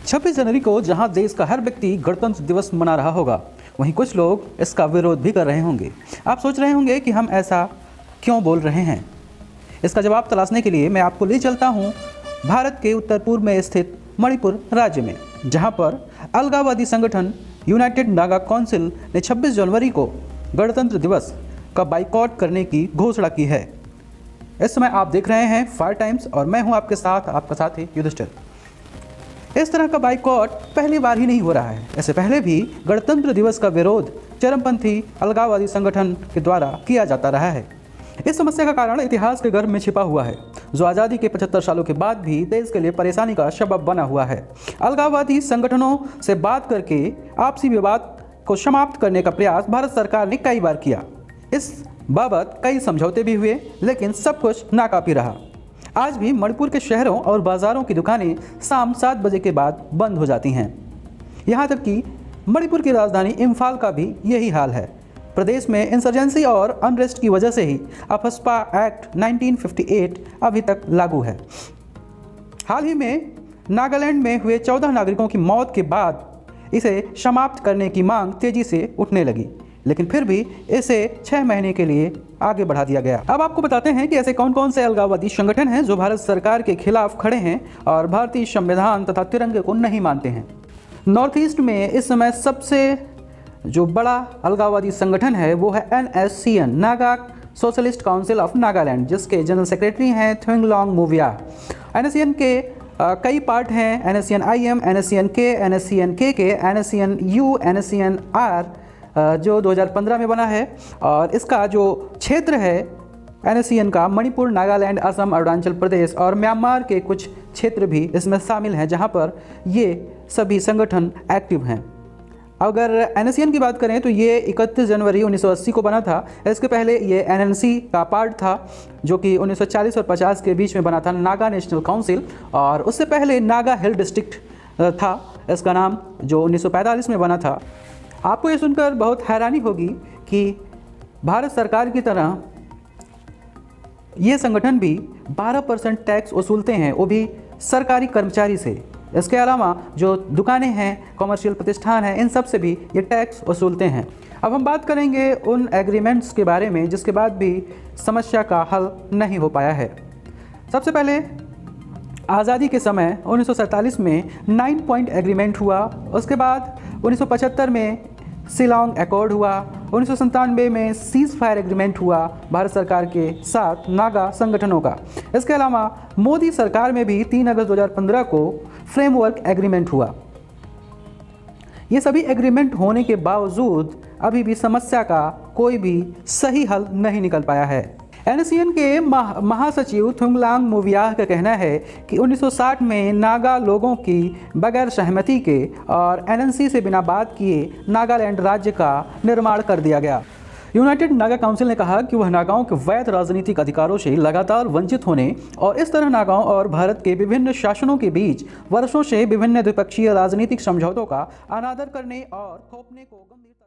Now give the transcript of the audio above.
26 जनवरी को जहां देश का हर व्यक्ति गणतंत्र दिवस मना रहा होगा, वहीं कुछ लोग इसका विरोध भी कर रहे होंगे। आप सोच रहे होंगे कि हम ऐसा क्यों बोल रहे हैं। इसका जवाब तलाशने के लिए मैं आपको ले चलता हूं भारत के उत्तर पूर्व में स्थित मणिपुर राज्य में, जहां पर अलगाववादी संगठन यूनाइटेड नागा काउंसिल ने 26 जनवरी को गणतंत्र दिवस का बाइकॉट करने की घोषणा की है। इस समय आप देख रहे हैं फायर टाइम्स और मैं हूं आपके साथ, आपका साथी युधिष्ठिर। इस तरह का बाइकॉट पहली बार ही नहीं हो रहा है। इससे पहले भी गणतंत्र दिवस का विरोध चरमपंथी अलगाववादी संगठन के द्वारा किया जाता रहा है। इस समस्या का कारण इतिहास के गर्भ में छिपा हुआ है, जो आज़ादी के 75 सालों के बाद भी देश के लिए परेशानी का सबब बना हुआ है। अलगाववादी संगठनों से बात करके आपसी विवाद को समाप्त करने का प्रयास भारत सरकार ने कई बार किया। इस बाबत कई समझौते भी हुए, लेकिन सब कुछ नाकाफी रहा। आज भी मणिपुर के शहरों और बाज़ारों की दुकानें शाम 7 बजे के बाद बंद हो जाती हैं। यहाँ तक कि मणिपुर की राजधानी इम्फाल का भी यही हाल है। प्रदेश में इंसर्जेंसी और अनरेस्ट की वजह से ही अफस्पा एक्ट 1958 अभी तक लागू है। हाल ही में नागालैंड में हुए 14 नागरिकों की मौत के बाद इसे समाप्त करने की मांग तेजी से उठने लगी, लेकिन फिर भी इसे 6 महीने के लिए आगे बढ़ा दिया गया। अब आपको बताते हैं कि ऐसे कौन कौन से अलगाववादी संगठन हैं जो भारत सरकार के खिलाफ खड़े हैं और भारतीय संविधान तथा तिरंगे को नहीं मानते हैं। नॉर्थ ईस्ट में इस समय सबसे जो बड़ा अलगाववादी संगठन है वो है NSCN, Naga socialist council of Nagaland, जिसके जनरल सेक्रेटरी हैं थुंगलांग मुविया। NSCN के कई पार्ट हैं, NSCN-IM, NSCN-K, NSCN-KK, NSCN-U, NSCN-R, जो 2015 में बना है। और इसका जो क्षेत्र है NSCN का, मणिपुर, नागालैंड, असम, अरुणाचल प्रदेश और म्यांमार के कुछ क्षेत्र भी इसमें शामिल हैं, जहां पर ये सभी संगठन एक्टिव हैं। अगर NSCN की बात करें तो ये 31 जनवरी 1980 को बना था। इसके पहले ये NNC का पार्ट था, जो कि 1940 और 50 के बीच में बना था, नागा नेशनल काउंसिल। और उससे पहले नागा हिल डिस्ट्रिक्ट था इसका नाम, जो 1945 में बना था। आपको ये सुनकर बहुत हैरानी होगी कि भारत सरकार की तरह ये संगठन भी 12% टैक्स वसूलते हैं, वो भी सरकारी कर्मचारी से। इसके अलावा जो दुकानें हैं, कमर्शियल प्रतिष्ठान हैं, इन सब से भी ये टैक्स वसूलते हैं। अब हम बात करेंगे उन एग्रीमेंट्स के बारे में जिसके बाद भी समस्या का हल नहीं हो पाया है। सबसे पहले आज़ादी के समय 1947 में 9 पॉइंट एग्रीमेंट हुआ। उसके बाद 1975 में शिलांग एकॉर्ड हुआ। 1997 में सीज फायर एग्रीमेंट हुआ भारत सरकार के साथ नागा संगठनों का। इसके अलावा मोदी सरकार में भी 3 अगस्त 2015 को फ्रेमवर्क एग्रीमेंट हुआ। ये सभी एग्रीमेंट होने के बावजूद अभी भी समस्या का कोई भी सही हल नहीं निकल पाया है। NSCN के महासचिव थुंगलांग मुविया का कहना है कि 1960 में नागा लोगों की बगैर सहमति के और NNC से बिना बात किए नागालैंड राज्य का निर्माण कर दिया गया। यूनाइटेड नागा काउंसिल ने कहा कि वह नागाओं के वैध राजनीतिक अधिकारों से लगातार वंचित होने और इस तरह नागाओं और भारत के विभिन्न शासनों के बीच वर्षों से विभिन्न द्विपक्षीय राजनीतिक समझौतों का अनादर करने और थोपने को गंभीरता